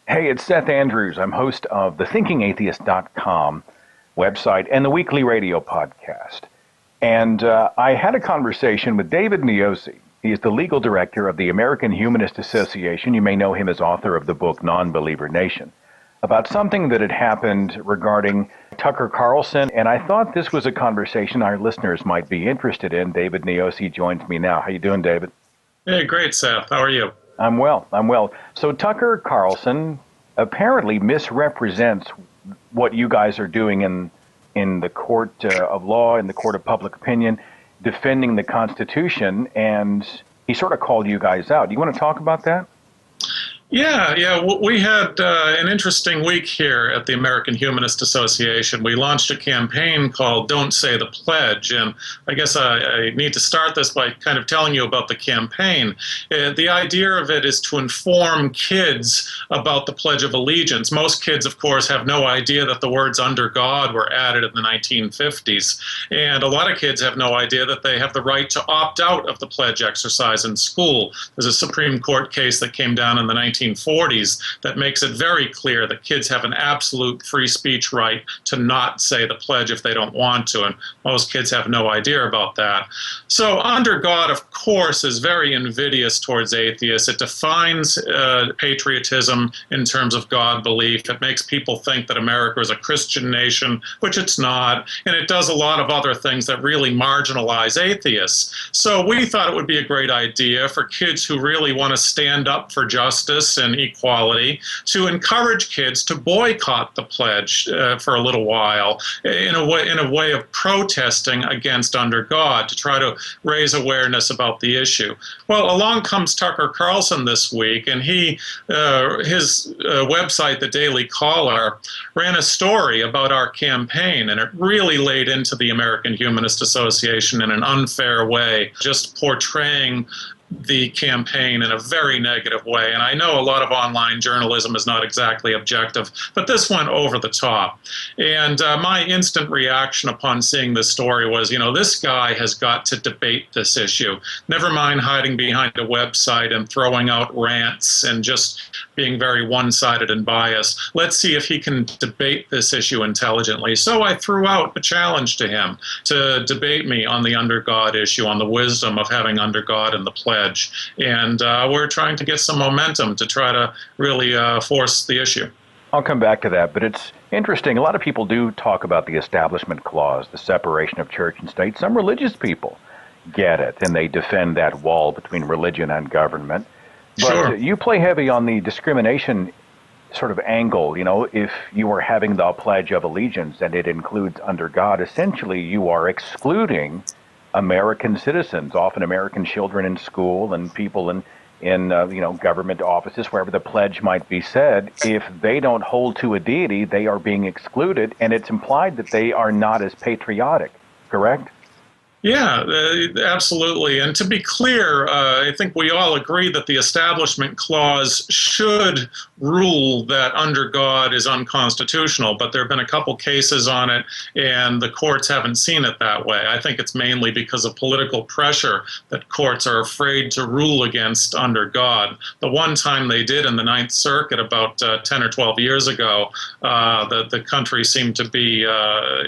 Hey, it's Seth Andrews. I'm host of the thinkingatheist.com website and the weekly radio podcast. And I had a conversation with David Niosi. He is the legal director of the American Humanist Association. You may know him as author of the book Non-Believer Nation, about something that had happened regarding Tucker Carlson. And I thought this was a conversation our listeners might be interested in. David Niosi joins me now. How you doing, David? Hey, great, Seth. How are you? I'm well. So Tucker Carlson apparently misrepresents what you guys are doing in the court of law, in the court of public opinion, defending the Constitution, and he sort of called you guys out. Do you want to talk about that? Yeah. We had an interesting week here at the American Humanist Association. We launched a campaign called Don't Say the Pledge, and I guess I need to start this by kind of telling you about the campaign. The idea of it is to inform kids about the Pledge of Allegiance. Most kids, of course, have no idea that the words "under God" were added in the 1950s, and a lot of kids have no idea that they have the right to opt out of the pledge exercise in school. There's a Supreme Court case that came down in the 1940s that makes it very clear that kids have an absolute free speech right to not say the pledge if they don't want to, and most kids have no idea about that. So under God, of course, is very invidious towards atheists. It defines patriotism in terms of God belief. It makes people think that America is a Christian nation, which it's not, and it does a lot of other things that really marginalize atheists. So we thought it would be a great idea for kids who really want to stand up for justice and equality to encourage kids to boycott the pledge for a little while in a way of protesting against under God, to try to raise awareness about the issue. Well, along comes Tucker Carlson this week, and his website, The Daily Caller, ran a story about our campaign, and it really laid into the American Humanist Association in an unfair way, just portraying the campaign in a very negative way. And I know a lot of online journalism is not exactly objective, but this went over the top. And my instant reaction upon seeing this story was, this guy has got to debate this issue. Never mind hiding behind a website and throwing out rants and just being very one-sided and biased. Let's see if he can debate this issue intelligently. So I threw out a challenge to him to debate me on the under God issue, on the wisdom of having under God in the pledge. And we're trying to get some momentum to try to really force the issue. I'll come back to that, but it's interesting. A lot of people do talk about the Establishment Clause, the separation of church and state. Some religious people get it, and they defend that wall between religion and government. But sure. You play heavy on the discrimination sort of angle. If you are having the Pledge of Allegiance and it includes under God, essentially you are excluding American citizens, often American children in school and people in government offices, wherever the pledge might be said. If they don't hold to a deity, they are being excluded, and it's implied that they are not as patriotic, correct? Yeah, absolutely. And to be clear, I think we all agree that the Establishment Clause should rule that under God is unconstitutional, but there have been a couple cases on it, and the courts haven't seen it that way. I think it's mainly because of political pressure that courts are afraid to rule against under God. The one time they did in the Ninth Circuit about 10 or 12 years ago, the country seemed to be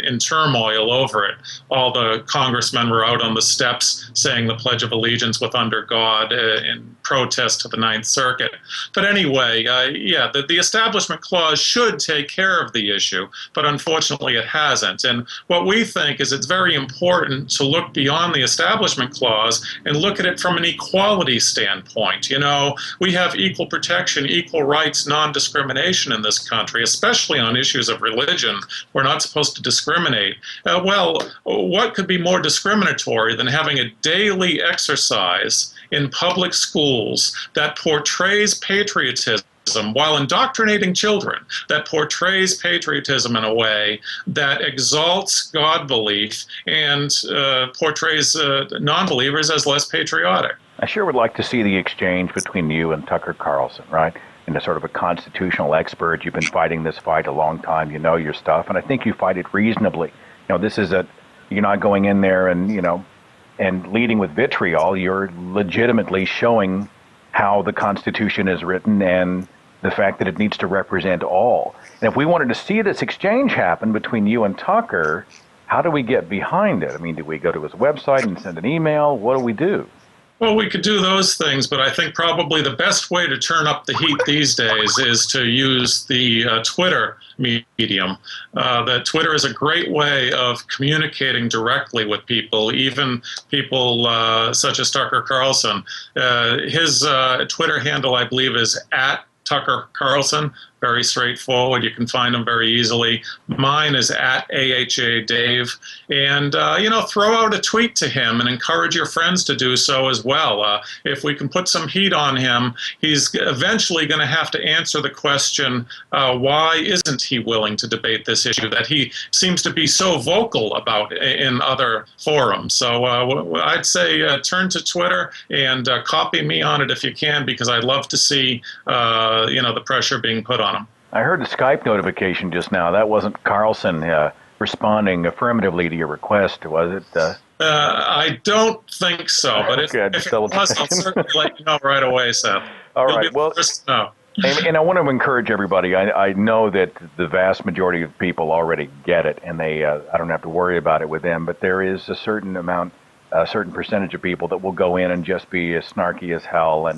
in turmoil over it. All the congressmen were out on the steps saying the Pledge of Allegiance with under God in protest to the Ninth Circuit. But anyway, the Establishment Clause should take care of the issue, but unfortunately it hasn't. And what we think is it's very important to look beyond the Establishment Clause and look at it from an equality standpoint. We have equal protection, equal rights, non-discrimination in this country, especially on issues of religion. We're not supposed to discriminate. What could be more discriminatory than having a daily exercise in public schools that portrays patriotism while indoctrinating children, that portrays patriotism in a way that exalts God belief and portrays non-believers as less patriotic? I sure would like to see the exchange between you and Tucker Carlson, right? And a sort of a constitutional expert. You've been fighting this fight a long time. You know your stuff, and I think you fight it reasonably. This is you're not going in there and and leading with vitriol. You're legitimately showing how the Constitution is written and the fact that it needs to represent all. And if we wanted to see this exchange happen between you and Tucker, how do we get behind it? I mean, do we go to his website and send an email? What do we do? Well, we could do those things, but I think probably the best way to turn up the heat these days is to use the Twitter medium. That Twitter is a great way of communicating directly with people, even people such as Tucker Carlson. His Twitter handle, I believe, is at Tucker Carlson. Very straightforward. You can find him very easily. Mine is at AHA Dave. And, throw out a tweet to him and encourage your friends to do so as well. If we can put some heat on him, he's eventually going to have to answer the question, why isn't he willing to debate this issue that he seems to be so vocal about in other forums? So I'd say turn to Twitter and copy me on it if you can, because I'd love to see, the pressure being put on him. I heard the Skype notification just now. That wasn't Carlson responding affirmatively to your request, was it? I don't think so, but okay, if it was, I'll certainly let you know right away, Seth. All right, well, and I want to encourage everybody. I know that the vast majority of people already get it, and I don't have to worry about it with them, but there is a certain percentage of people that will go in and just be as snarky as hell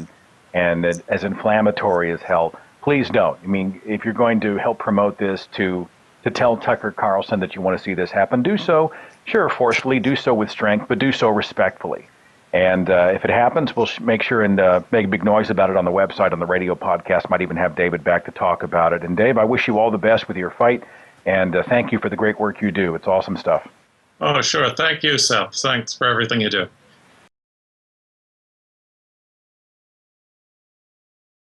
and as inflammatory as hell. Please don't. I mean, if you're going to help promote this to tell Tucker Carlson that you want to see this happen, do so, sure, forcefully, do so with strength, but do so respectfully. And if it happens, we'll make sure and make a big noise about it on the website, on the radio podcast. Might even have David back to talk about it. And Dave, I wish you all the best with your fight, and thank you for the great work you do. It's awesome stuff. Oh, sure. Thank you, Seth. Thanks for everything you do.